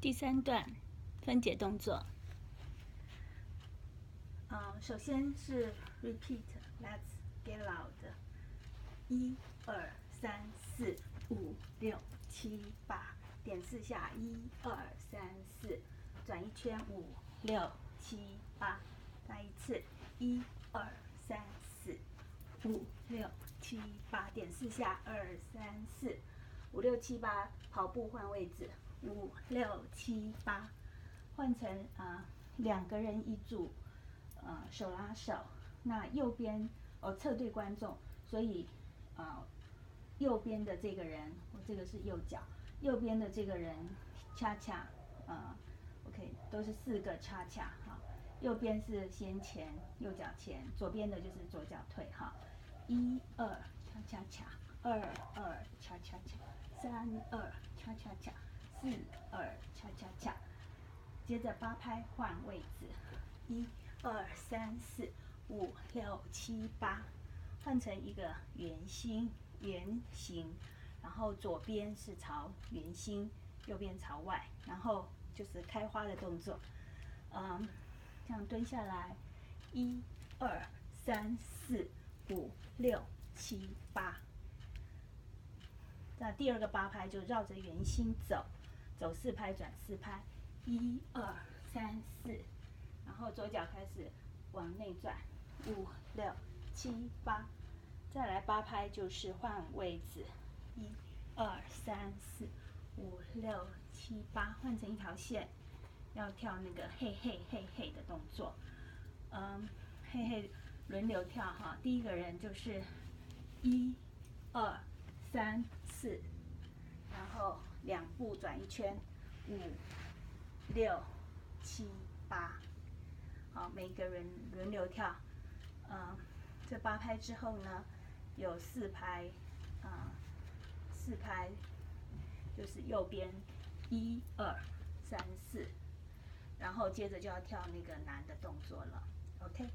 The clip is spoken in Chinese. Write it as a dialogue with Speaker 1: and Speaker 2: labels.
Speaker 1: 第三段分解动作。首先是 repeat，let's get loud。1、2、3、4、5、6、7、8，点4下，1、2、3、4，转一圈，5、6、7、8，再一次，1、2、3、4、5、6、7、8，点4下，2、3、4、5、6、7、8，跑步换位置，5、6、7、8，换成2个人一组，手拉手。那右边侧对观众，所以右边的这个人，我这个是右脚，右边的这个人恰恰OK， 都是4个恰恰哈。右边是先前，右脚前，左边的就是左脚退哈。1、2恰恰恰，2、2恰恰恰，3、2恰恰恰，4、2恰恰恰。接着8拍换位置，1、2、3、4、5、6、7、8，换成一个圆形，然后左边是朝圆心，右边朝外，然后就是开花的动作。这样蹲下来，1、2、3、4、5、6、7、8。那第二个8拍就绕着圆心走4拍转4拍，1、2、3、4，然后左脚开始往内转，5、6、7、8，再来8拍就是换位置，1、2、3、4、5、6、7、8，换成一条线，要跳那个嘿嘿嘿嘿的动作，嘿嘿轮流跳哈。第一个人就是1、2、3、4，然后2步转一圈，5、6、7、8，好，每个人轮流跳。这8拍之后呢，有4拍，4拍就是右边1、2、3、4，然后接着就要跳那个难的动作了 ，OK。